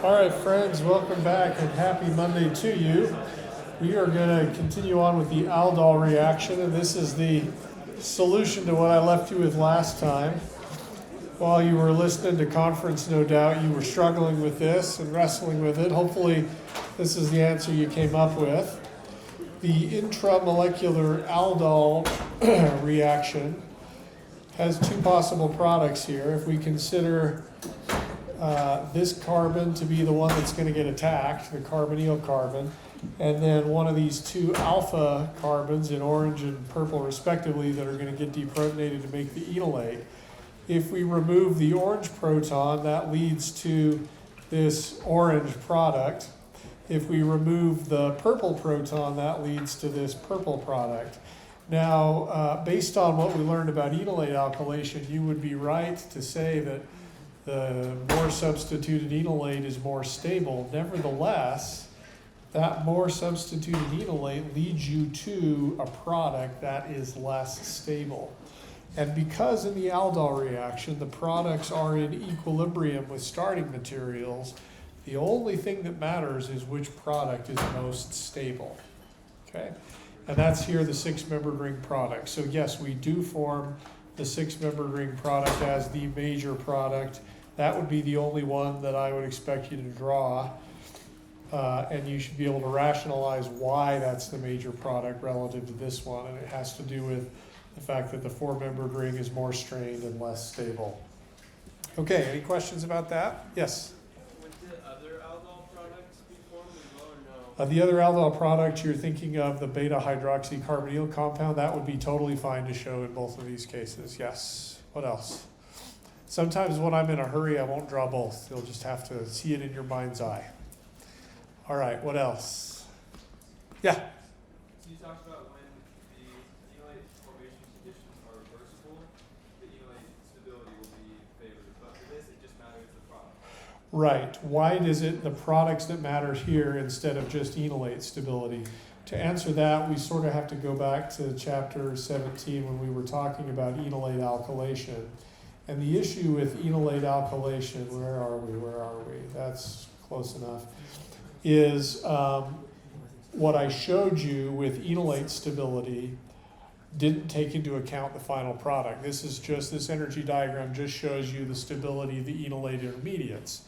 All right, friends, welcome back and happy Monday to you. We are going to continue on with the aldol reaction, and this is the solution to what I left you with last time. While you were listening to conference, no doubt you were struggling with this and wrestling with it. Hopefully, this is the answer you came up with. The intramolecular aldol reaction has two possible products here. If we consider this carbon to be the one that's going to get attacked, the carbonyl carbon, and then one of these two alpha carbons in orange and purple respectively that are going to get deprotonated to make the enolate. If we remove the orange proton, that leads to this orange product. If we remove the purple proton, that leads to this purple product. Now, based on what we learned about enolate alkylation, you would be right to say that the more substituted enolate is more stable. Nevertheless, that more substituted enolate leads you to a product that is less stable. And because in the aldol reaction, the products are in equilibrium with starting materials, the only thing that matters is which product is most stable. Okay? And that's here the six-membered ring product. So yes, we do form the six-membered ring product as the major product. That would be the only one that I would expect you to draw. And you should be able to rationalize why that's the major product relative to this one. And it has to do with the fact that the four-membered ring is more strained and less stable. Okay, any questions about that? Yes? Would the other aldol products be formed as well or no? The other aldol product, you're thinking of the beta-hydroxycarbonyl compound. That would be totally fine to show in both of these cases. Yes. What else? Sometimes when I'm in a hurry, I won't draw both. You'll just have to see it in your mind's eye. All right, what else? Yeah? So you talked about when the enolate formation conditions are reversible, the enolate stability will be favored. But for this, it just matters the product. Right. Why is it the products that matter here instead of just enolate stability? To answer that, we sort of have to go back to chapter 17 when we were talking about enolate alkylation. And the issue with enolate alkylation, where are we? That's close enough, is what I showed you with enolate stability didn't take into account the final product. This energy diagram just shows you the stability of the enolate intermediates.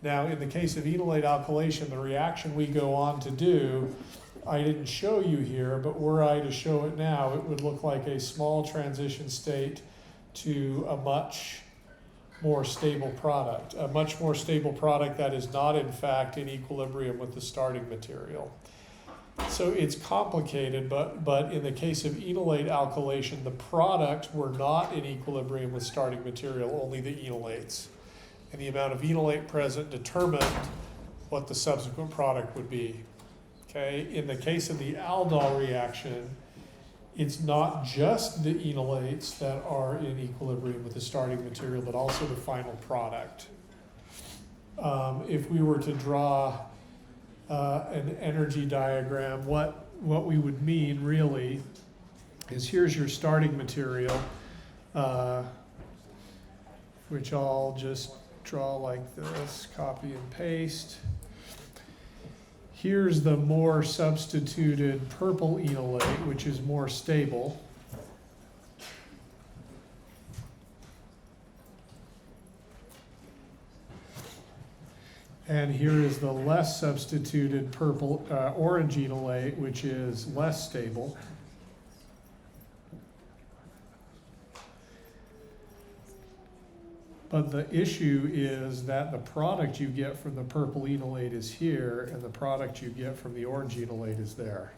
Now, in the case of enolate alkylation, the reaction we go on to do, I didn't show you here, but were I to show it now, it would look like a small transition state to a much more stable product that is not in fact in equilibrium with the starting material. So it's complicated, but in the case of enolate alkylation, the products were not in equilibrium with starting material, only the enolates. And the amount of enolate present determined what the subsequent product would be. Okay, in the case of the aldol reaction, it's not just the enolates that are in equilibrium with the starting material, but also the final product. If we were to draw an energy diagram, what we would mean really is here's your starting material, which I'll just draw like this, copy and paste. Here's the more substituted purple enolate, which is more stable. And here is the less substituted orange enolate, which is less stable. But the issue is that the product you get from the purple enolate is here, and the product you get from the orange enolate is there.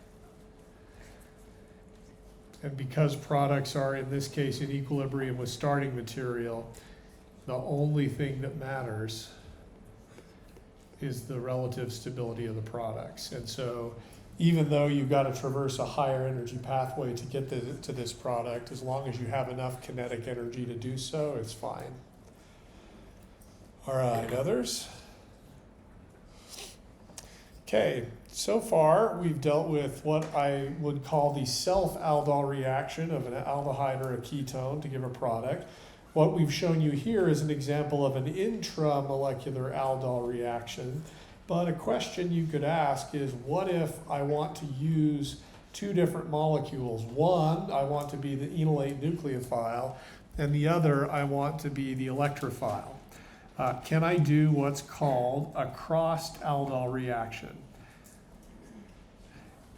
And because products are, in this case, in equilibrium with starting material, the only thing that matters is the relative stability of the products. And so even though you've got to traverse a higher energy pathway to get to this product, as long as you have enough kinetic energy to do so, it's fine. All right, others? Okay, so far we've dealt with what I would call the self-aldol reaction of an aldehyde or a ketone to give a product. What we've shown you here is an example of an intramolecular aldol reaction, but a question you could ask is, what if I want to use two different molecules? One, I want to be the enolate nucleophile, and the other, I want to be the electrophile. Can I do what's called a crossed aldol reaction?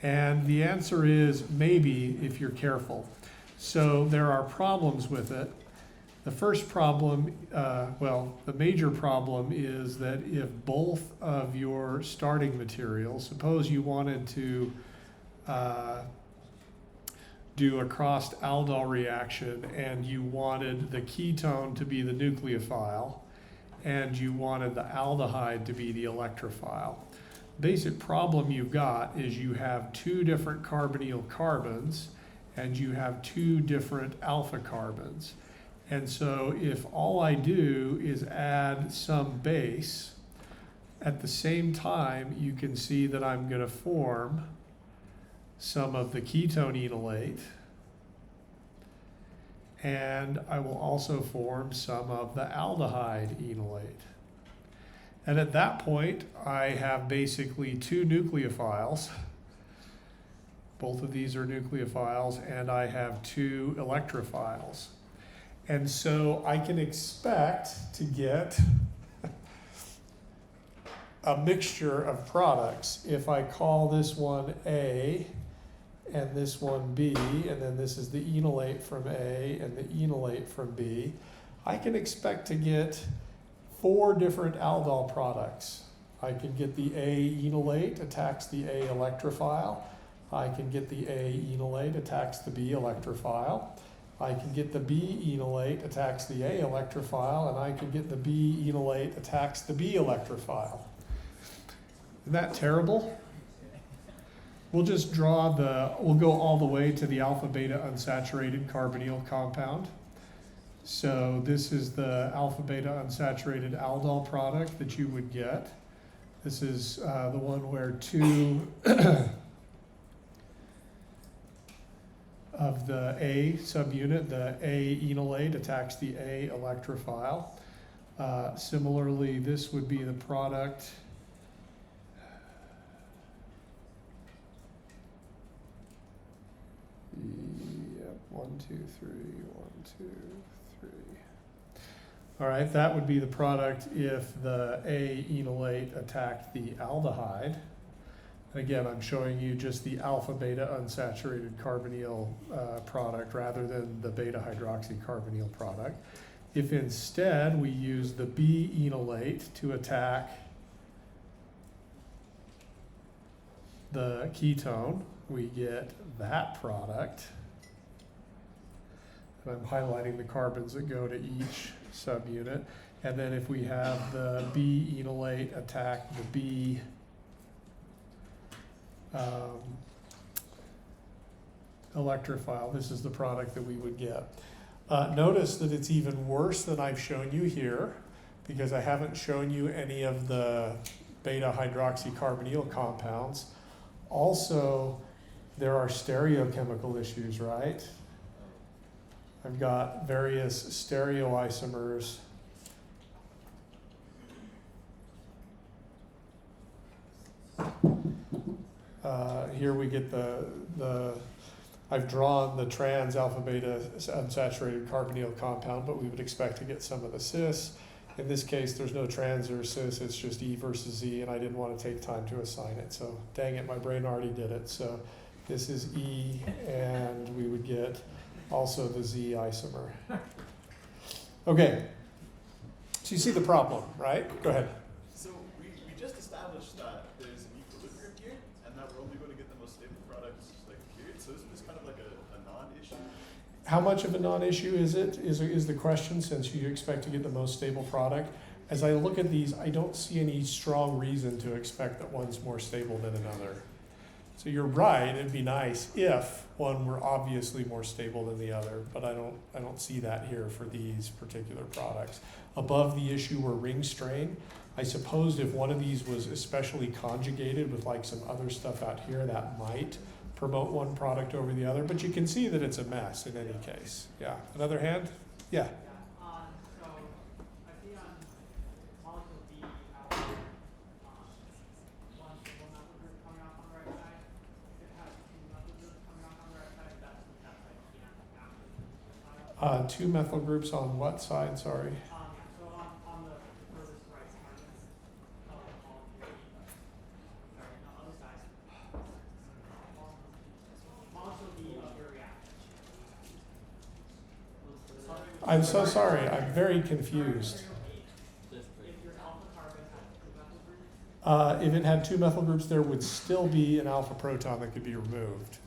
And the answer is maybe, if you're careful. So there are problems with it. The first problem, the major problem is that if both of your starting materials, suppose you wanted to do a crossed aldol reaction and you wanted the ketone to be the nucleophile and you wanted the aldehyde to be the electrophile. Basic problem you've got is you have two different carbonyl carbons and you have two different alpha carbons. And so if all I do is add some base, at the same time you can see that I'm going to form some of the ketone enolate, and I will also form some of the aldehyde enolate. And at that point, I have basically two nucleophiles. Both of these are nucleophiles, and I have two electrophiles. And so I can expect to get a mixture of products. If I call this one A and this one B, and then this is the enolate from A and the enolate from B, I can expect to get 4 different aldol products. I can get the A enolate attacks the A electrophile. I can get the A enolate attacks the B electrophile. I can get the B enolate attacks the A electrophile, and I can get the B enolate attacks the B electrophile. Isn't that terrible? We'll just we'll go all the way to the alpha beta unsaturated carbonyl compound. So this is the alpha beta unsaturated aldol product that you would get. This is the one where 2 of the A subunit, the A enolate attacks the A electrophile. Similarly, this would be the product yep, 1, 2, 3, 1, 2, 3. All right, that would be the product if the A enolate attacked the aldehyde. Again, I'm showing you just the alpha beta unsaturated carbonyl product rather than the beta hydroxycarbonyl product. If instead we use the B enolate to attack the ketone, we get that product. And I'm highlighting the carbons that go to each subunit. And then if we have the B enolate attack the B electrophile, this is the product that we would get. Notice that it's even worse than I've shown you here, because I haven't shown you any of the beta hydroxycarbonyl compounds. Also, there are stereochemical issues, right? I've got various stereoisomers. Here we get I've drawn the trans alpha beta unsaturated carbonyl compound, but we would expect to get some of the cis. In this case, there's no trans or cis, it's just E versus Z, and I didn't want to take time to assign it. So dang it, my brain already did it. So this is E, and we would get also the Z isomer. Okay, so you see the problem, right? Go ahead. So we just established that there's an equilibrium here, and that we're only going to get the most stable products, like, period. So isn't this kind of like a non-issue? How much of a non-issue is it, is the question, since you expect to get the most stable product? As I look at these, I don't see any strong reason to expect that one's more stable than another. So you're right, it'd be nice if one were obviously more stable than the other, but I don't see that here for these particular products. Above the issue were ring strain. I suppose if one of these was especially conjugated with like some other stuff out here, that might promote one product over the other, but you can see that it's a mess in any case. Yeah, another hand? Yeah. Two methyl groups on what side, sorry? So on the furthest right carbon, on the other side, also the reaction. I'm so sorry, I'm very confused. If your alpha carbon had two methyl groups, If it had two methyl groups, there would still be an alpha proton that could be removed.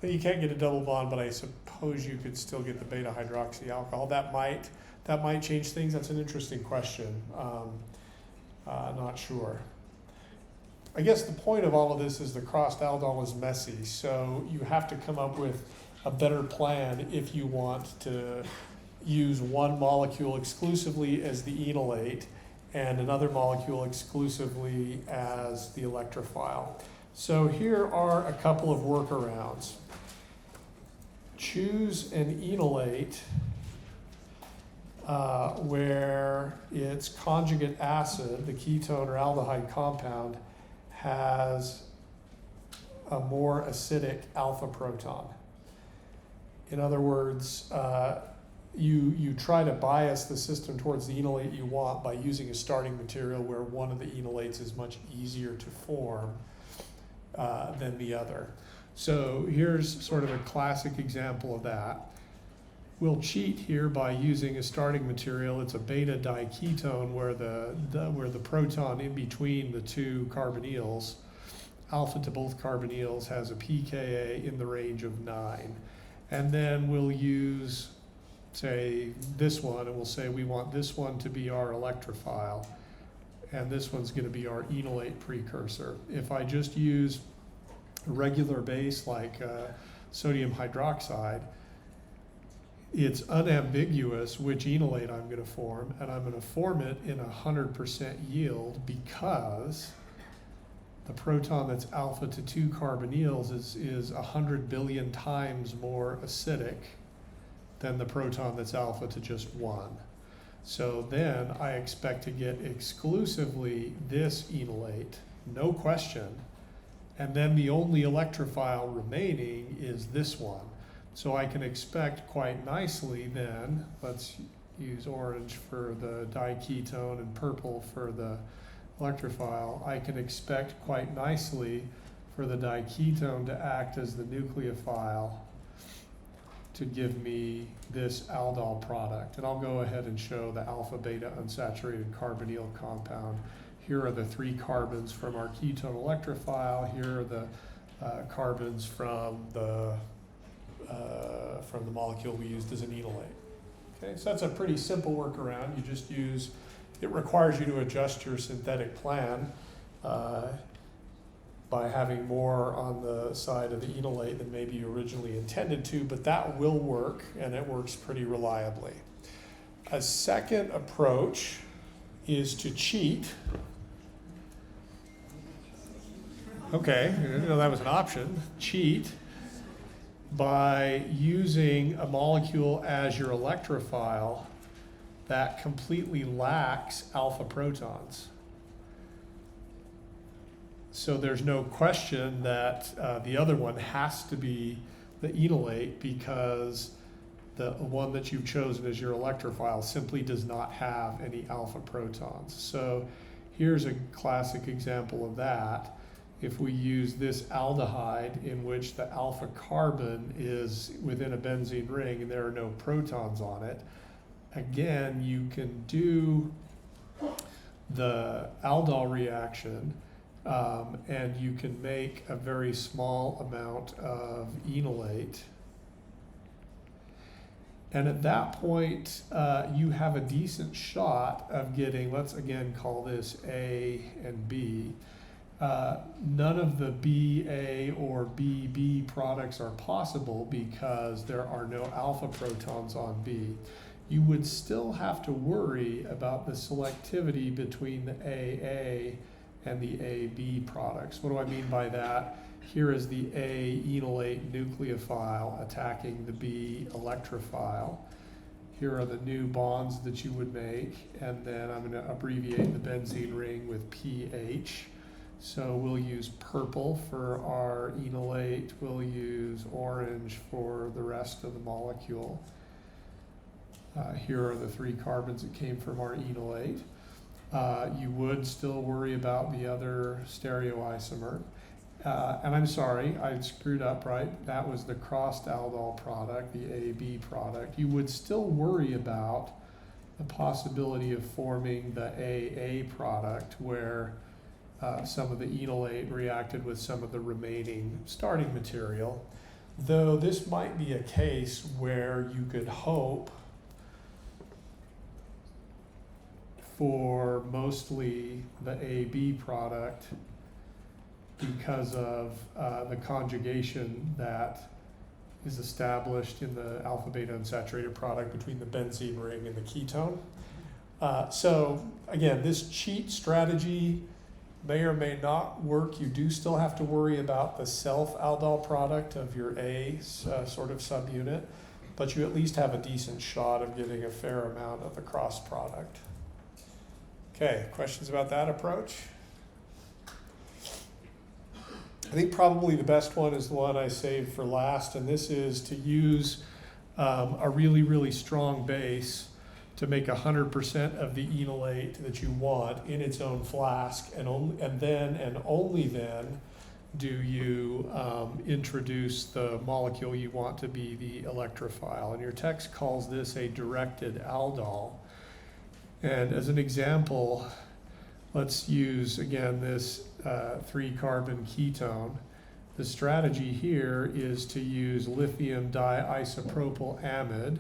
You can't get a double bond, but I suppose you could still get the beta hydroxy alcohol. That might change things. That's an interesting question. Not sure. I guess the point of all of this is the crossed aldol is messy, so you have to come up with a better plan if you want to use one molecule exclusively as the enolate and another molecule exclusively as the electrophile. So here are a couple of workarounds. Choose an enolate where its conjugate acid, the ketone or aldehyde compound, has a more acidic alpha proton. In other words, you try to bias the system towards the enolate you want by using a starting material where one of the enolates is much easier to form than the other. So here's sort of a classic example of that. We'll cheat here by using a starting material. It's a beta diketone where the proton in between the two carbonyls, alpha to both carbonyls, has a pKa in the range of 9. And then we'll use, say, this one, and we'll say we want this one to be our electrophile, and this one's going to be our enolate precursor. If I just use a regular base like sodium hydroxide, it's unambiguous which enolate I'm going to form, and I'm going to form it in 100% yield because the proton that's alpha to 2 carbonyls is 100 billion times more acidic than the proton that's alpha to just 1. So then I expect to get exclusively this enolate, no question, and then the only electrophile remaining is this one. So I can expect quite nicely then, let's use orange for the diketone and purple for the electrophile, I can expect quite nicely for the diketone to act as the nucleophile to give me this aldol product. And I'll go ahead and show the alpha beta unsaturated carbonyl compound. Here are the 3 carbons from our ketone electrophile. Here are the carbons from the molecule we used as an enolate. Okay, so that's a pretty simple workaround. You just use, it requires you to adjust your synthetic plan by having more on the side of the enolate than maybe you originally intended to, but that will work, and it works pretty reliably. A second approach is to cheat. Okay, I didn't know that was an option. Cheat by using a molecule as your electrophile that completely lacks alpha protons. So there's no question that the other one has to be the enolate because the one that you've chosen as your electrophile simply does not have any alpha protons. So here's a classic example of that. If we use this aldehyde in which the alpha carbon is within a benzene ring and there are no protons on it, again, you can do the aldol reaction and you can make a very small amount of enolate. And at that point, you have a decent shot of getting, let's again call this A and B. None of the BA or BB products are possible because there are no alpha protons on B. You would still have to worry about the selectivity between the AA and the AB products. What do I mean by that? Here is the A enolate nucleophile attacking the B electrophile. Here are the new bonds that you would make, and then I'm going to abbreviate the benzene ring with PH. So we'll use purple for our enolate, we'll use orange for the rest of the molecule. Here are the 3 carbons that came from our enolate. You would still worry about the other stereoisomer. And I'm sorry, I screwed up, right? That was the crossed aldol product, the AB product. You would still worry about the possibility of forming the AA product where some of the enolate reacted with some of the remaining starting material. Though this might be a case where you could hope for mostly the AB product because of the conjugation that is established in the alpha beta unsaturated product between the benzene ring and the ketone. So again, this cheat strategy may or may not work. You do still have to worry about the self-aldol product of your A sort of subunit, but you at least have a decent shot of getting a fair amount of the cross product. Okay, questions about that approach? I think probably the best one is the one I saved for last, and this is to use a really, really strong base to make 100% of the enolate that you want in its own flask, and only then do you introduce the molecule you want to be the electrophile. And your text calls this a directed aldol. And as an example, let's use again this 3-carbon ketone. The strategy here is to use lithium diisopropyl amide.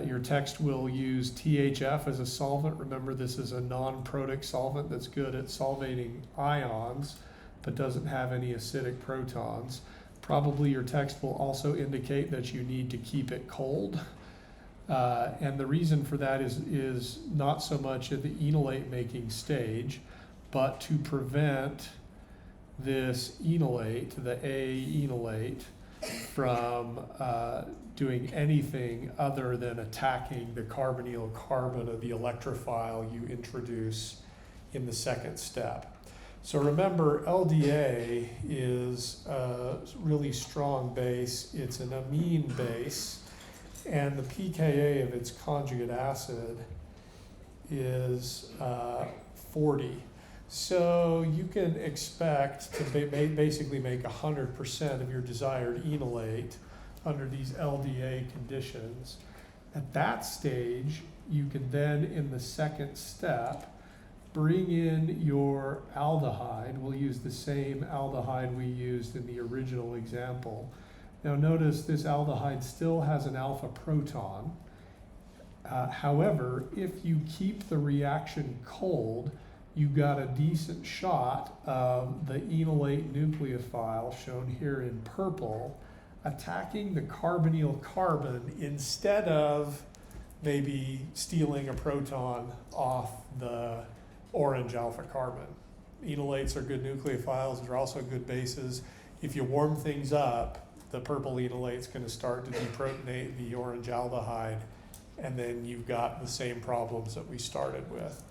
Your text will use THF as a solvent. Remember, this is a non-protic solvent that's good at solvating ions, but doesn't have any acidic protons. Probably your text will also indicate that you need to keep it cold. And the reason for that is not so much at the enolate making stage, but to prevent this enolate, the A enolate, from doing anything other than attacking the carbonyl carbon of the electrophile you introduce in the second step. So remember, LDA is a really strong base. It's an amine base, and the pKa of its conjugate acid is 40. So you can expect to basically make 100% of your desired enolate under these LDA conditions. At that stage, you can then, in the second step, bring in your aldehyde. We'll use the same aldehyde we used in the original example. Now notice this aldehyde still has an alpha proton. However, if you keep the reaction cold, you got a decent shot of the enolate nucleophile, shown here in purple, attacking the carbonyl carbon instead of maybe stealing a proton off the orange alpha carbon. Enolates are good nucleophiles, they're also good bases. If you warm things up, the purple enolate's going to start to deprotonate the orange aldehyde, and then you've got the same problems that we started with.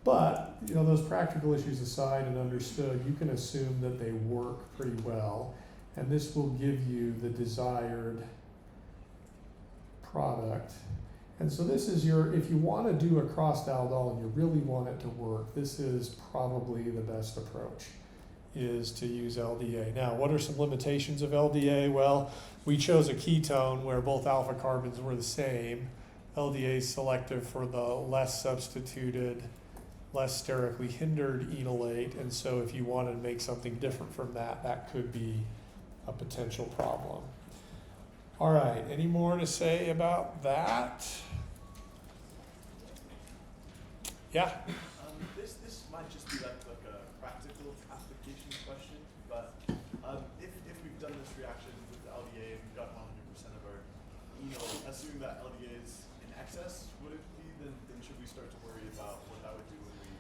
But, you know, those practical issues aside and understood, you can assume that they work pretty well, and this will give you the desired product. And so this is your, if you want to do a crossed aldol and you really want it to work, this is probably the best approach, is to use LDA. Now, what are some limitations of LDA? Well, we chose a ketone where both alpha carbons were the same. LDA is selective for the less substituted, less sterically hindered enolate, and so if you want to make something different from that, that could be a potential problem. All right, any more to say about that? Yeah? This might just be like a practical application question, but if we've done this reaction with the LDA and we've got 100% of our enolate, assuming that LDA is in excess, would it be, then should we start to worry about what that would do when we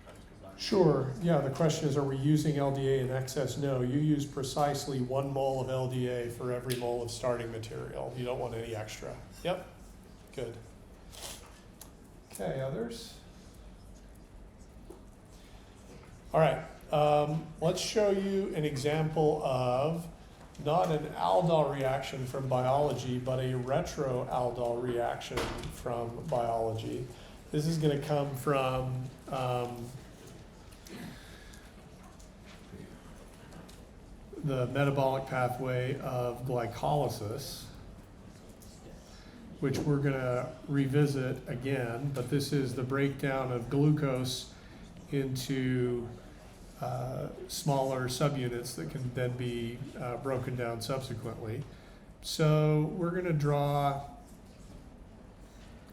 try to combine? Sure. Yeah, the question is, are we using LDA in excess? No, you use precisely 1 mole of LDA for every mole of starting material. You don't want any extra. Yep. Good. Okay, others? All right. Let's show you an example of not an aldol reaction from biology, but a retroaldol reaction from biology. This is going to come from the metabolic pathway of glycolysis, which we're going to revisit again, but this is the breakdown of glucose into smaller subunits that can then be broken down subsequently. So we're going to draw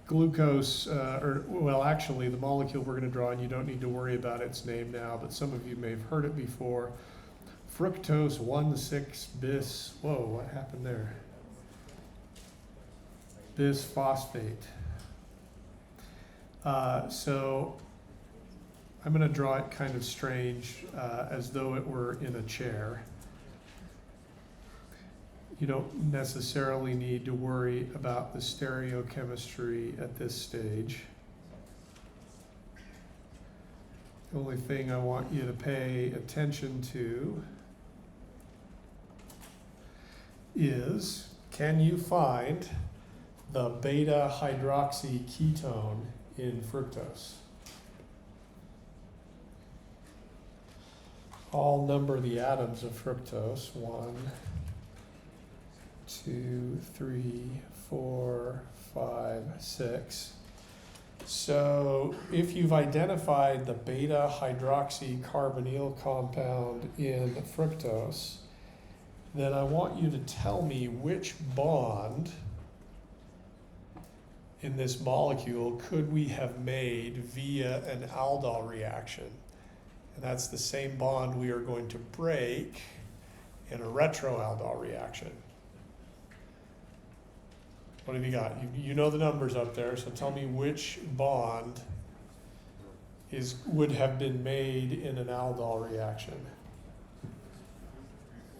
glucose, actually the molecule we're going to draw, and you don't need to worry about its name now, but some of you may have heard it before, fructose 1,6-bis, whoa, what happened there? Bisphosphate. So I'm going to draw it kind of strange, as though it were in a chair. You don't necessarily need to worry about the stereochemistry at this stage. The only thing I want you to pay attention to is, can you find the beta hydroxy ketone in fructose? I'll number the atoms of fructose. 1, 2, 3, 4, 5, 6. So if you've identified the beta hydroxy carbonyl compound in fructose, then I want you to tell me which bond in this molecule could we have made via an aldol reaction. And that's the same bond we are going to break in a retroaldol reaction. What have you got? You know the numbers up there, so tell me which bond would have been made in an aldol reaction.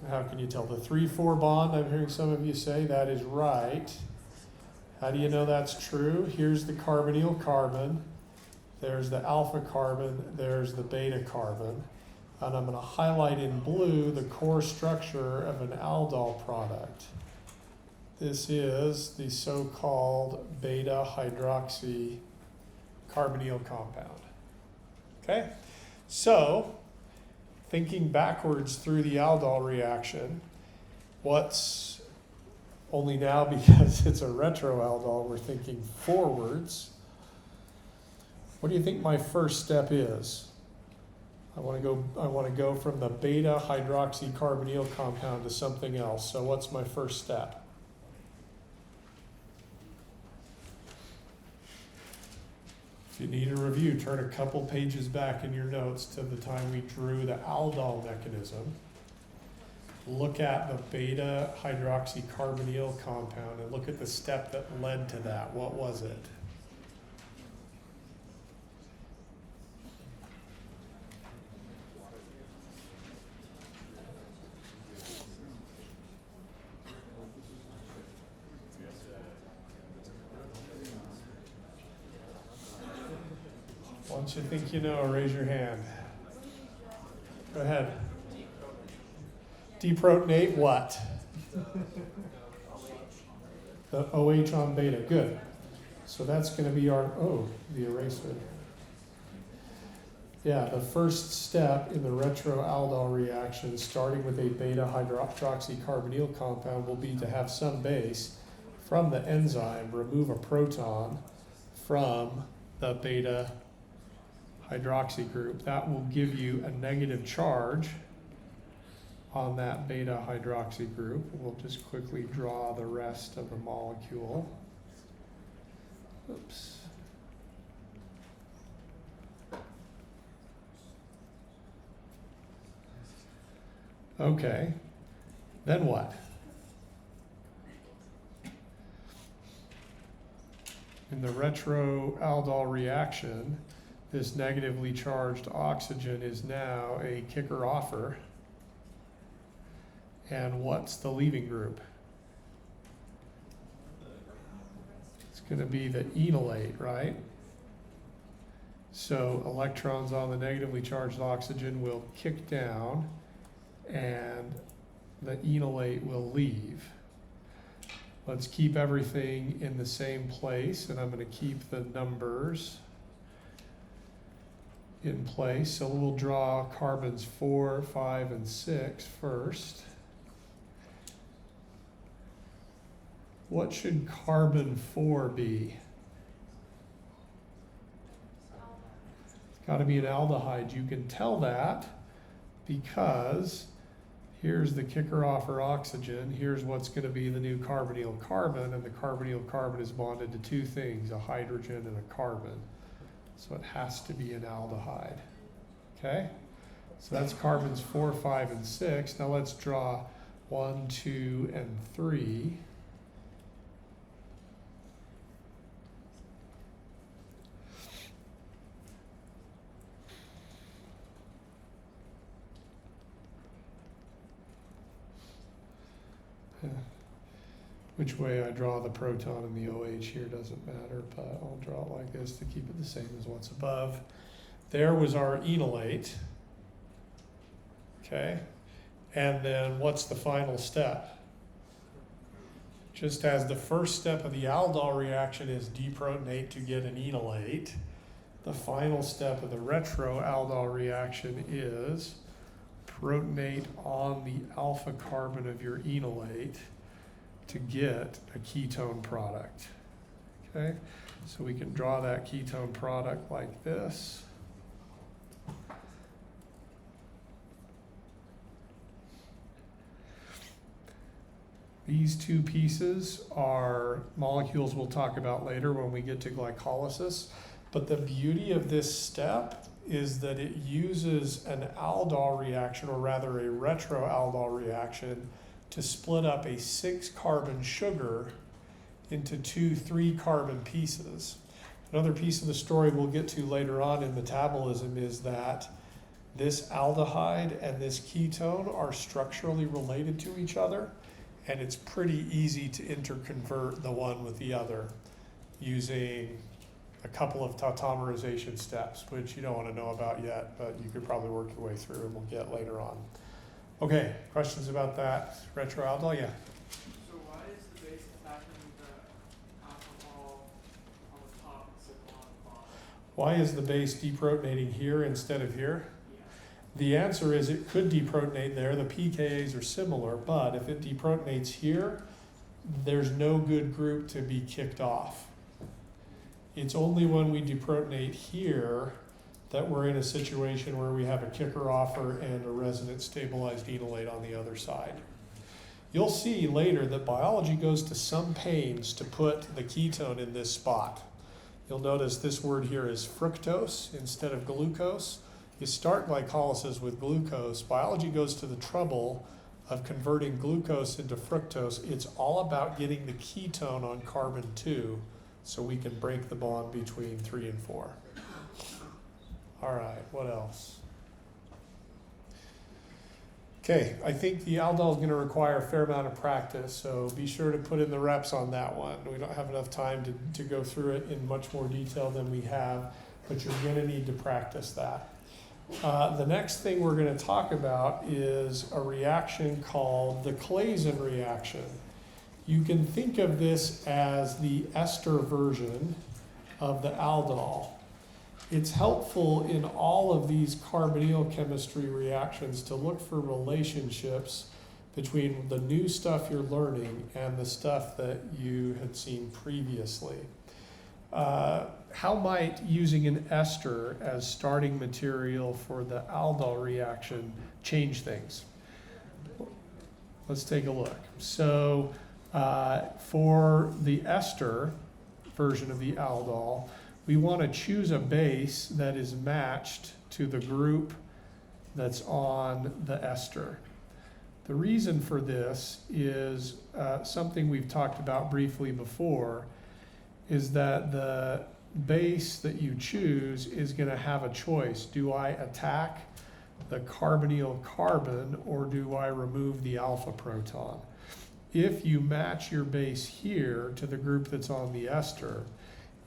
How can you tell? The 3,4 bond, I'm hearing some of you say, that is right. How do you know that's true? Here's the carbonyl carbon. There's the alpha carbon. There's the beta carbon. And I'm going to highlight in blue the core structure of an aldol product. This is the so-called beta hydroxy carbonyl compound. Okay? So, thinking backwards through the aldol reaction, what's only now because it's a retroaldol, we're thinking forwards. What do you think my first step is? I want to go from the beta hydroxy carbonyl compound to something else. So what's my first step? If you need a review, turn a couple pages back in your notes to the time we drew the aldol mechanism. Look at the beta hydroxy carbonyl compound and look at the step that led to that. What was it? Once you think you know, raise your hand. Go ahead. Deprotonate what? The OH on beta. Good. So that's going to be the eraser. Yeah, the first step in the retroaldol reaction, starting with a beta hydroxy carbonyl compound, will be to have some base from the enzyme remove a proton from the beta hydroxy group. That will give you a negative charge on that beta hydroxy group. We'll just quickly draw the rest of the molecule. Oops. Okay, then what? In the retroaldol reaction, this negatively charged oxygen is now a kicker offer. And what's the leaving group? It's going to be the enolate, right? So electrons on the negatively charged oxygen will kick down and the enolate will leave. Let's keep everything in the same place, and I'm going to keep the numbers in place. So we'll draw carbons 4, 5, and 6 first. What should carbon 4 be? It's got to be an aldehyde. You can tell that because here's the kicker off for oxygen. Here's what's going to be the new carbonyl carbon, and the carbonyl carbon is bonded to two things, a hydrogen and a carbon. So it has to be an aldehyde. Okay? So that's carbons 4, 5, and 6. Now let's draw 1, 2, and 3. Which way I draw the proton and the OH here doesn't matter, but I'll draw it like this to keep it the same as what's above. There was our enolate. Okay, and then what's the final step? Just as the first step of the aldol reaction is deprotonate to get an enolate, the final step of the retroaldol reaction is protonate on the alpha carbon of your enolate to get a ketone product. Okay, so we can draw that ketone product like this. These two pieces are molecules we'll talk about later when we get to glycolysis, but the beauty of this step is that it uses an aldol reaction, or rather a retroaldol reaction, to split up a 6-carbon sugar into 2 3-carbon pieces. Another piece of the story we'll get to later on in metabolism is that this aldehyde and this ketone are structurally related to each other, and it's pretty easy to interconvert the one with the other using a couple of tautomerization steps, which you don't want to know about yet, but you could probably work your way through and we'll get later on. Okay, questions about that retroaldol? Yeah. So why is the base attacking the alcohol on the top instead of on the bottom? Why is the base deprotonating here instead of here? Yeah. The answer is it could deprotonate there. The pKa's are similar, but if it deprotonates here, there's no good group to be kicked off. It's only when we deprotonate here that we're in a situation where we have a kicker offer and a resonance stabilized enolate on the other side. You'll see later that biology goes to some pains to put the ketone in this spot. You'll notice this word here is fructose instead of glucose. You start glycolysis with glucose. Biology goes to the trouble of converting glucose into fructose. It's all about getting the ketone on carbon 2 so we can break the bond between 3 and 4. All right, what else? Okay, I think the aldol is going to require a fair amount of practice, so be sure to put in the reps on that one. We don't have enough time to go through it in much more detail than we have, but you're going to need to practice that. The next thing we're going to talk about is a reaction called the Claisen reaction. You can think of this as the ester version of the aldol. It's helpful in all of these carbonyl chemistry reactions to look for relationships between the new stuff you're learning and the stuff that you had seen previously. How might using an ester as starting material for the aldol reaction change things? Let's take a look. So for the ester version of the aldol, we want to choose a base that is matched to the group that's on the ester. The reason for this is something we've talked about briefly before, is that the base that you choose is going to have a choice. Do I attack the carbonyl carbon or do I remove the alpha proton? If you match your base here to the group that's on the ester,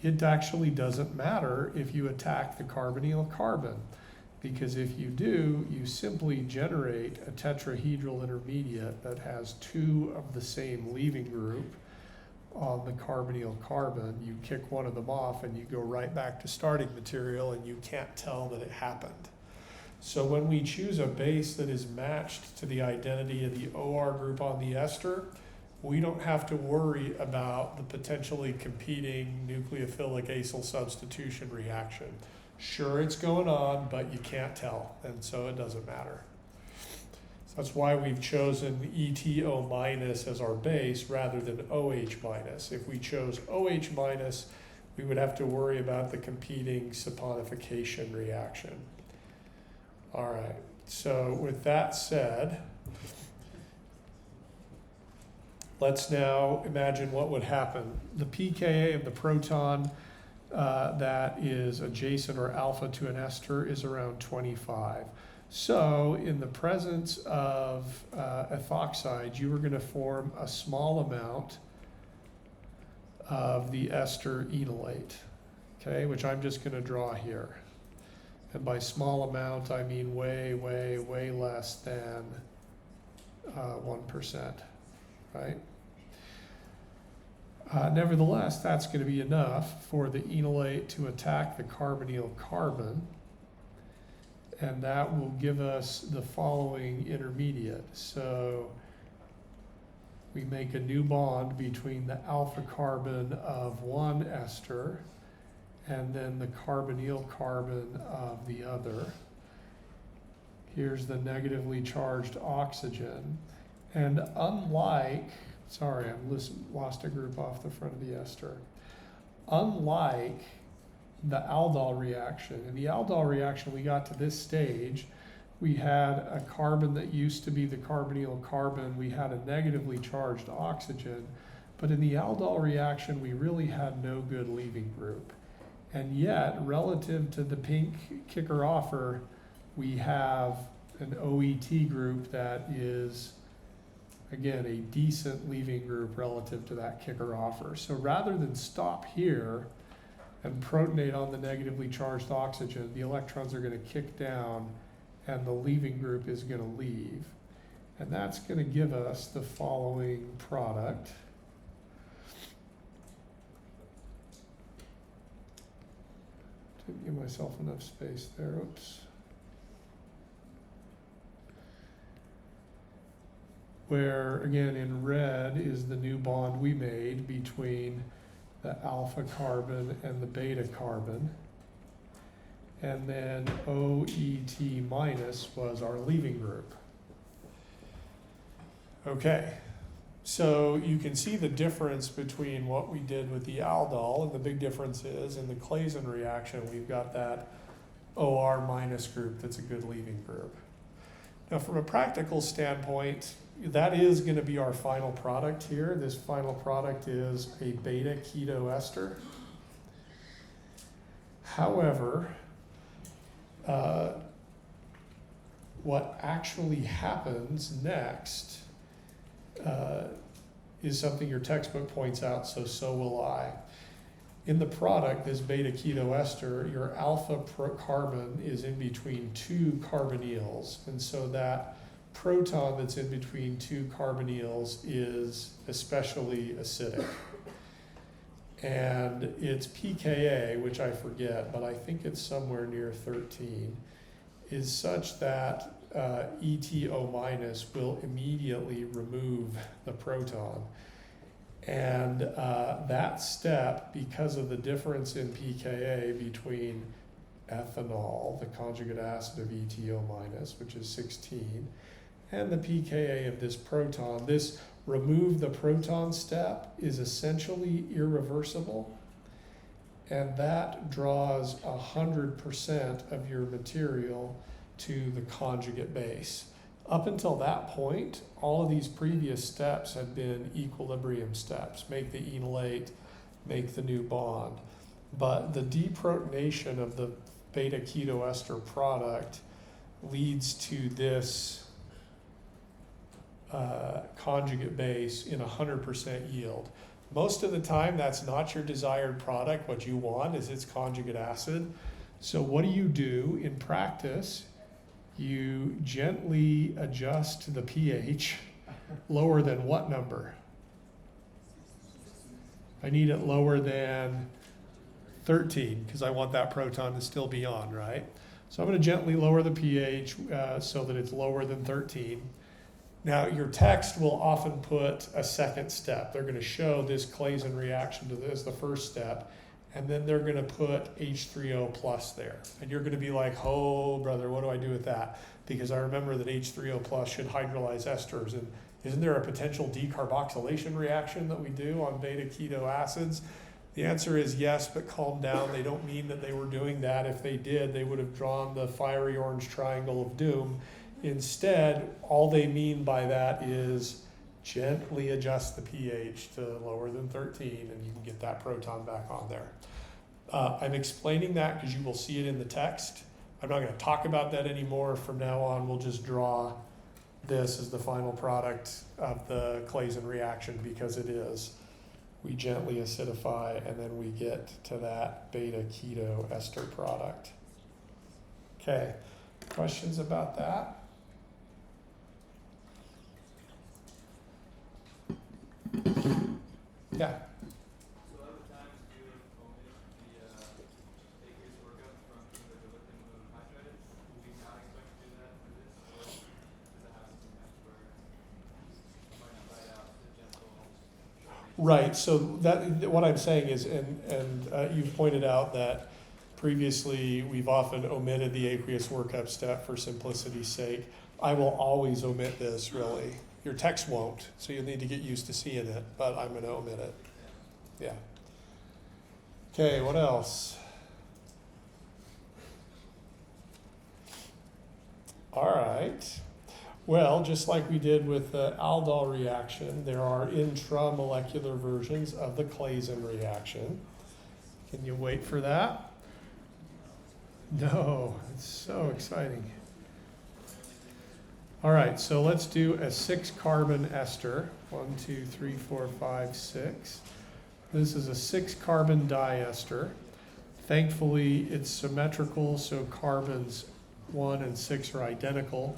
it actually doesn't matter if you attack the carbonyl carbon, because if you do, you simply generate a tetrahedral intermediate that has two of the same leaving group on the carbonyl carbon. You kick one of them off and you go right back to starting material, and you can't tell that it happened. So when we choose a base that is matched to the identity of the OR group on the ester, we don't have to worry about the potentially competing nucleophilic acyl substitution reaction. Sure, it's going on, but you can't tell, and so it doesn't matter. So that's why we've chosen ETO minus as our base rather than OH minus. If we chose OH minus, we would have to worry about the competing saponification reaction. All right, so with that said, let's now imagine what would happen. The pKa of the proton that is adjacent or alpha to an ester is around 25. So in the presence of ethoxide, you are going to form a small amount of the ester enolate, okay, which I'm just going to draw here. And by small amount, I mean way, way, way less than 1%, right? Nevertheless, that's going to be enough for the enolate to attack the carbonyl carbon, and that will give us the following intermediate. So we make a new bond between the alpha carbon of one ester and then the carbonyl carbon of the other. Here's the negatively charged oxygen. And unlike, sorry, I've lost a group off the front of the ester. Unlike the aldol reaction, in the aldol reaction we got to this stage, we had a carbon that used to be the carbonyl carbon, we had a negatively charged oxygen, but in the aldol reaction we really had no good leaving group. And yet, relative to the pink kicker offer, we have an OET group that is, again, a decent leaving group relative to that kicker offer. So rather than stop here and protonate on the negatively charged oxygen, the electrons are going to kick down and the leaving group is going to leave. And that's going to give us the following product. Didn't give myself enough space there, oops. Where, again, in red is the new bond we made between the alpha carbon and the beta carbon. And then OET minus was our leaving group. Okay, so you can see the difference between what we did with the aldol, and the big difference is in the Claisen reaction, we've got that OR minus group that's a good leaving group. Now, from a practical standpoint, that is going to be our final product here. This final product is a beta keto ester. However, what actually happens next is something your textbook points out, so will I. In the product, this beta keto ester, your alpha carbon is in between two carbonyls, and so that proton that's in between two carbonyls is especially acidic. And its pKa, which I forget, but I think it's somewhere near 13, is such that ETO minus will immediately remove the proton. And that step, because of the difference in pKa between ethanol, the conjugate acid of ETO minus, which is 16, and the pKa of this proton, this remove the proton step is essentially irreversible, and that draws 100% of your material to the conjugate base. Up until that point, all of these previous steps have been equilibrium steps. Make the enolate, make the new bond. But the deprotonation of the beta keto ester product leads to this conjugate base in 100% yield. Most of the time, that's not your desired product. What you want is its conjugate acid. So what do you do in practice? You gently adjust the pH lower than what number? I need it lower than 13 because I want that proton to still be on, right? So I'm going to gently lower the pH so that it's lower than 13. Now your text will often put a second step. They're going to show this Claisen reaction to this, the first step, and then they're going to put H3O plus there. And you're going to be like, oh brother, what do I do with that? Because I remember that H3O plus should hydrolyze esters. And isn't there a potential decarboxylation reaction that we do on beta keto acids? The answer is yes, but calm down. They don't mean that they were doing that. If they did, they would have drawn the fiery orange triangle of doom. Instead, all they mean by that is gently adjust the pH to lower than 13 and you can get that proton back on there. I'm explaining that because you will see it in the text. I'm not going to talk about that anymore. From now on, we'll just draw this as the final product of the Claisen reaction because it is. We gently acidify and then we get to that beta keto ester product. Okay, questions about that? Yeah. So a lot of the times you omit the aqueous workup from either the lithium or the hydride. Will we not expect to do that for this, or does it have some match where you might not write out the gentle? Right. So that what I'm saying is, and you've pointed out that previously we've often omitted the aqueous workup step for simplicity's sake. I will always omit this, really. Your text won't, so you'll need to get used to seeing it, but I'm going to omit it. Yeah. Okay, what else? All right. Well, just like we did with the aldol reaction, there are intramolecular versions of the Claisen reaction. Can you wait for that? No, it's so exciting. All right, so let's do a 6-carbon ester. 1, 2, 3, 4, 5, 6. This is a 6-carbon diester. Thankfully, it's symmetrical, so carbons 1 and 6 are identical.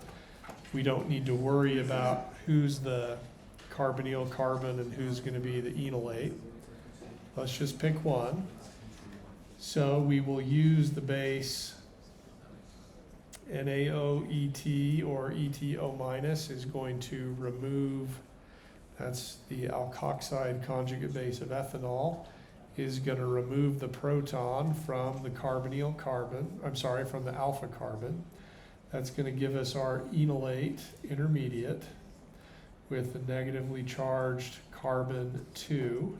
We don't need to worry about who's the carbonyl carbon and who's going to be the enolate. Let's just pick one. So we will use the base NaOET or ETO minus is going to remove, that's the alkoxide conjugate base of ethanol, is going to remove the proton from the carbonyl carbon, from the alpha carbon. That's going to give us our enolate intermediate with the negatively charged carbon 2.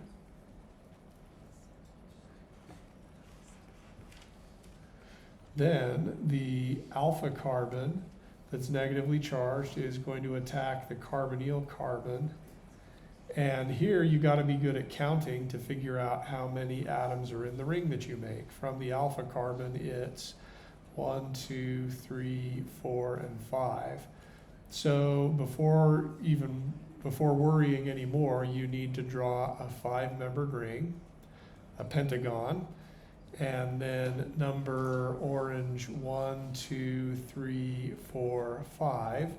Then the alpha carbon that's negatively charged is going to attack the carbonyl carbon. And here you got to be good at counting to figure out how many atoms are in the ring that you make. From the alpha carbon, it's 1, 2, 3, 4, and 5. So before worrying anymore, you need to draw a 5-membered ring, a pentagon, and then number orange 1, 2, 3, 4, 5.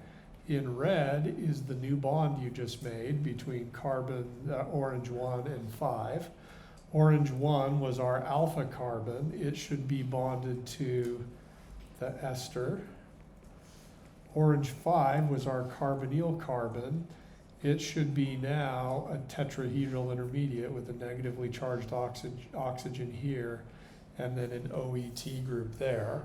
In red is the new bond you just made between carbon orange 1 and 5. Orange 1 was our alpha carbon. It should be bonded to the ester. Orange 5 was our carbonyl carbon. It should be now a tetrahedral intermediate with a negatively charged oxygen here and then an OET group there.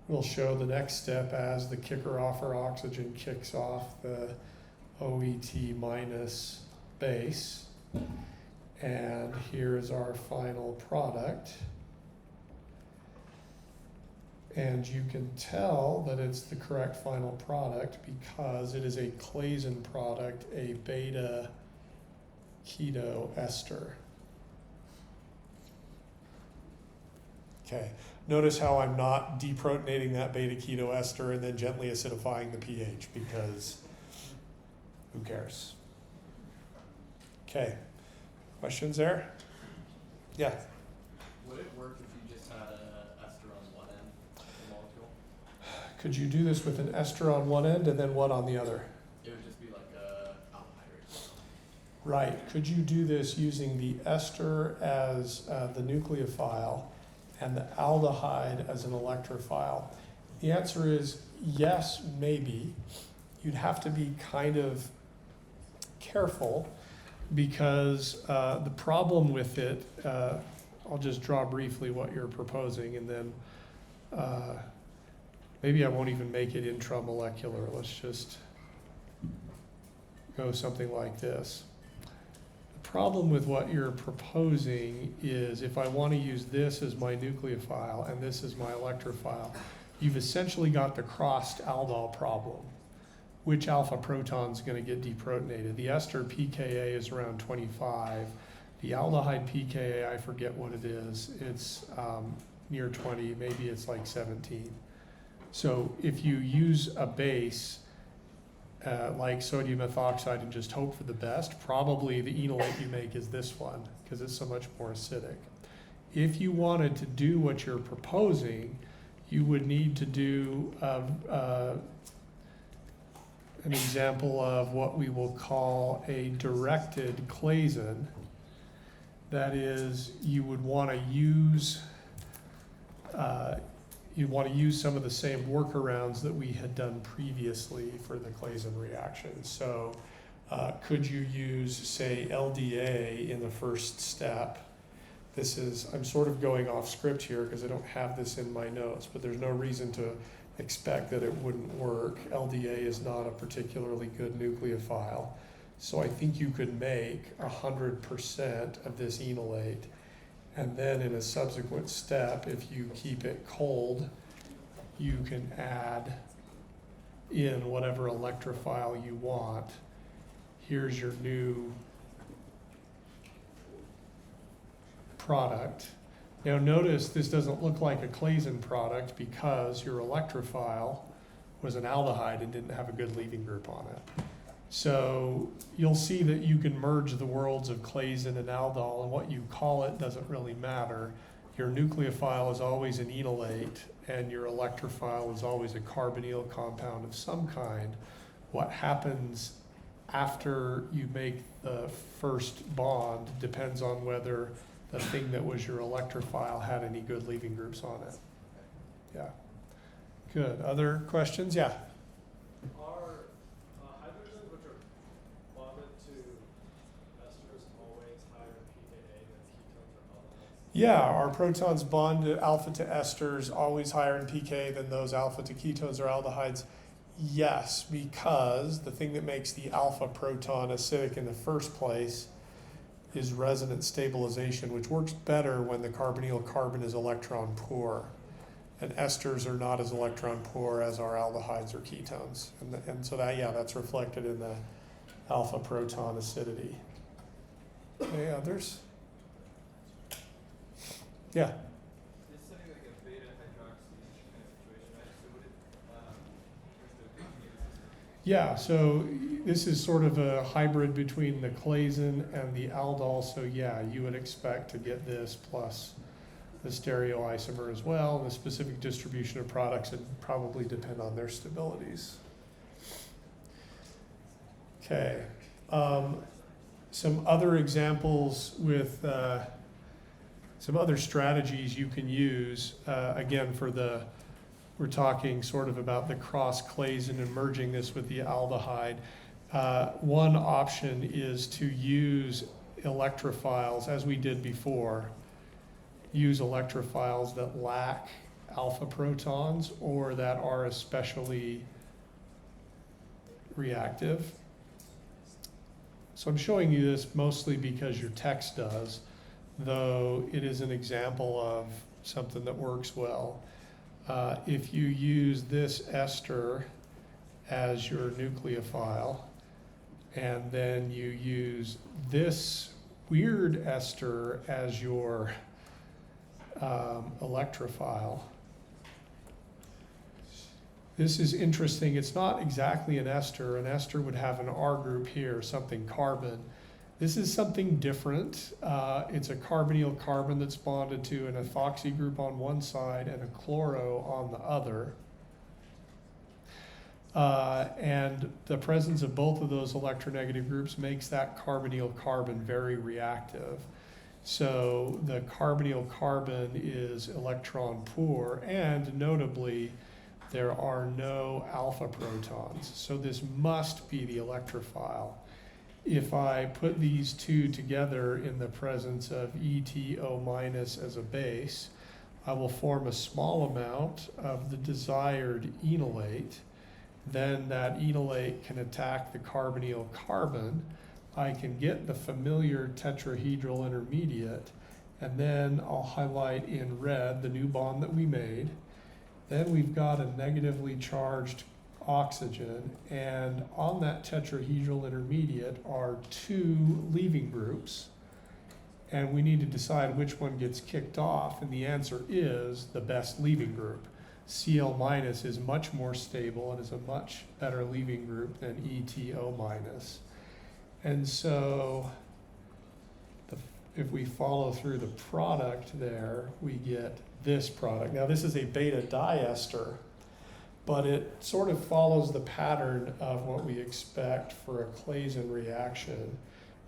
We'll show the next step as the kicker offer oxygen kicks off the OET minus base. And here's our final product. And you can tell that it's the correct final product because it is a Claisen product, a beta keto ester. Okay, notice how I'm not deprotonating that beta keto ester and then gently acidifying the pH because who cares? Okay, Questions there? Yeah. Would it work if you just had a ester on one end of the molecule? Could you do this with an ester on one end and then what on the other? It would just be like a aldehyde. Right. Could you do this using the ester as the nucleophile and the aldehyde as an electrophile? The answer is yes, maybe. You'd have to be kind of careful because the problem with it, I'll just draw briefly what you're proposing and then maybe I won't even make it intramolecular. Let's just go something like this. The problem with what you're proposing is if I want to use this as my nucleophile and this is my electrophile, you've essentially got the crossed aldol problem. Which alpha proton is going to get deprotonated? The ester pKa is around 25. The aldehyde pKa, I forget what it is. It's near 20, maybe it's like 17. So if you use a base like sodium methoxide and just hope for the best, probably the enolate you make is this one because it's so much more acidic. If you wanted to do what you're proposing, you would need to do an example of what we will call a directed Claisen. That is, you would want to use some of the same workarounds that we had done previously for the Claisen reaction. So could you use, say, LDA in the first step? This is, I'm sort of going off script here because I don't have this in my notes, but there's no reason to expect that it wouldn't work. LDA is not a particularly good nucleophile. So I think you could make 100% of this enolate. And then in a subsequent step, if you keep it cold, you can add in whatever electrophile you want. Here's your new product. Now notice this doesn't look like a Claisen product because your electrophile was an aldehyde and didn't have a good leaving group on it. So you'll see that you can merge the worlds of Claisen and aldol, and what you call it doesn't really matter. Your nucleophile is always an enolate and your electrophile is always a carbonyl compound of some kind. What happens after you make the first bond depends on whether the thing that was your electrophile had any good leaving groups on it. Yeah. Good. Other questions? Yeah. Are hydrogens which are bonded to esters always higher pKa than ketones or aldehydes? Yeah, our protons bond to alpha to esters always higher in pK than those alpha to ketones or aldehydes. Yes, because the thing that makes the alpha proton acidic in the first place is resonance stabilization, which works better when the carbonyl carbon is electron poor. And esters are not as electron poor as our aldehydes or ketones. And so that, yeah, that's reflected in the alpha proton acidity. Any others? Yeah. It's something like a beta hydroxy kind of situation, right? So would it, Yeah, so this is sort of a hybrid between the Claisen and the aldol. So yeah, you would expect to get this plus the stereoisomer as well. The specific distribution of products would probably depend on their stabilities. Okay. Some other examples with some other strategies you can use, again, for the, we're talking sort of about the cross-Claisen and merging this with the aldehyde. One option is to use electrophiles, as we did before, use electrophiles that lack alpha protons or that are especially reactive. So I'm showing you this mostly because your text does, though it is an example of something that works well. If you use this ester as your nucleophile, and then you use this weird ester as your electrophile. This is interesting. It's not exactly an ester. An ester would have an R group here, something carbon. This is something different. It's a carbonyl carbon that's bonded to an ethoxy group on one side and a chloro on the other. And the presence of both of those electronegative groups makes that carbonyl carbon very reactive. So the carbonyl carbon is electron poor, and notably, there are no alpha protons. So this must be the electrophile. If I put these two together in the presence of ETO- as a base, I will form a small amount of the desired enolate. Then that enolate can attack the carbonyl carbon. I can get the familiar tetrahedral intermediate, and then I'll highlight in red the new bond that we made. Then we've got a negatively charged oxygen, and on that tetrahedral intermediate are two leaving groups, and we need to decide which one gets kicked off, and the answer is the best leaving group. Cl- is much more stable and is a much better leaving group than ETO-. And so if we follow through the product there, we get this product. Now this is a beta diester, but it sort of follows the pattern of what we expect for a Claisen reaction.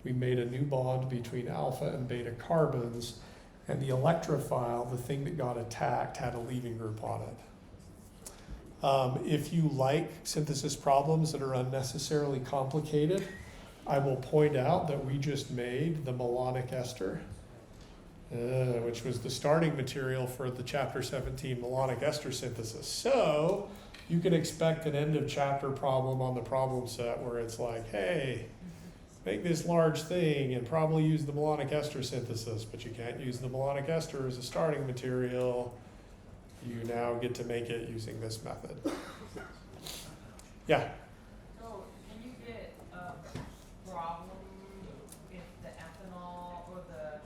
We made a new bond between alpha and beta carbons, and the electrophile, the thing that got attacked, had a leaving group on it. If you like synthesis problems that are unnecessarily complicated, I will point out that we just made the malonic ester, which was the starting material for the chapter 17 malonic ester synthesis. So you can expect an end of chapter problem on the problem set where it's like, hey, make this large thing and probably use the malonic ester synthesis, but you can't use the malonic ester as a starting material. You now get to make it using this method. Yeah? So can you get a problem if the ethanol or the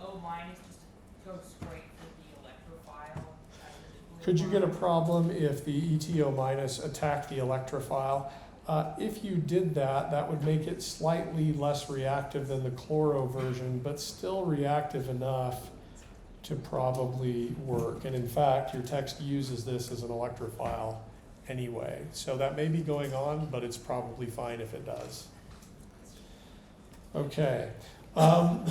O- just goes straight to the electrophile? Could you get a problem if the ETO- attacked the electrophile? If you did that, that would make it slightly less reactive than the chloro version, but still reactive enough to probably work. And in fact, your text uses this as an electrophile anyway. So that may be going on, but it's probably fine if it does. Okay. One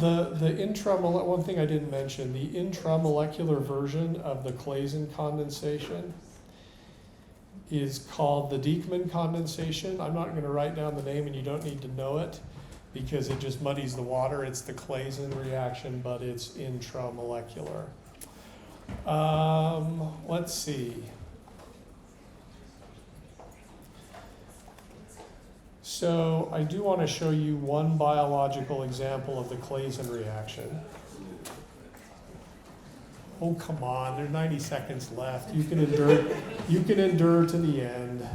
thing I didn't mention, the intramolecular version of the Claisen condensation is called the Dieckmann condensation. I'm not going to write down the name, and you don't need to know it because it just muddies the water. It's the Claisen reaction, but it's intramolecular. Let's see. So I do want to show you one biological example of the Claisen reaction. Oh, come on, there's 90 seconds left. You can endure to the end.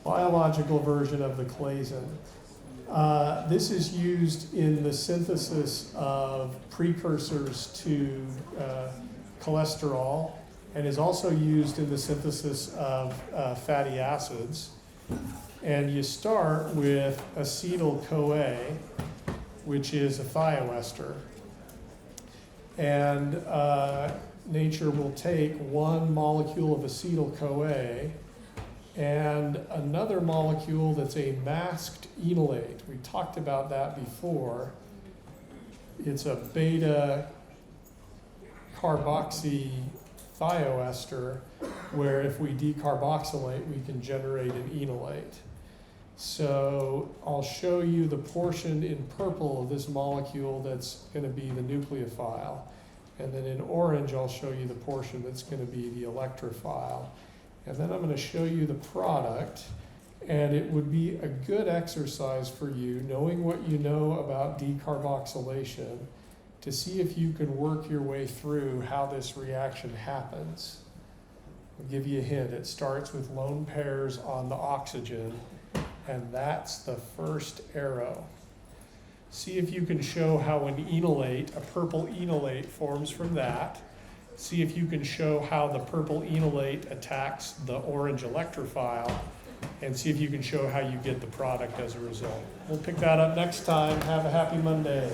Biological version of the Claisen. This is used in the synthesis of precursors to cholesterol, and is also used in the synthesis of fatty acids. And you start with acetyl-CoA, which is a thioester. And nature will take one molecule of acetyl-CoA and another molecule that's a masked enolate. We talked about that before. It's a beta carboxy thioester, where if we decarboxylate, we can generate an enolate. So I'll show you the portion in purple of this molecule that's going to be the nucleophile. And then in orange, I'll show you the portion that's going to be the electrophile. And then I'm going to show you the product. And it would be a good exercise for you, knowing what you know about decarboxylation, to see if you can work your way through how this reaction happens. I'll give you a hint. It starts with lone pairs on the oxygen, and that's the first arrow. See if you can show how an enolate, a purple enolate, forms from that. See if you can show how the purple enolate attacks the orange electrophile. and see if you can show how you get the product as a result. We'll pick that up next time. Have a happy Monday.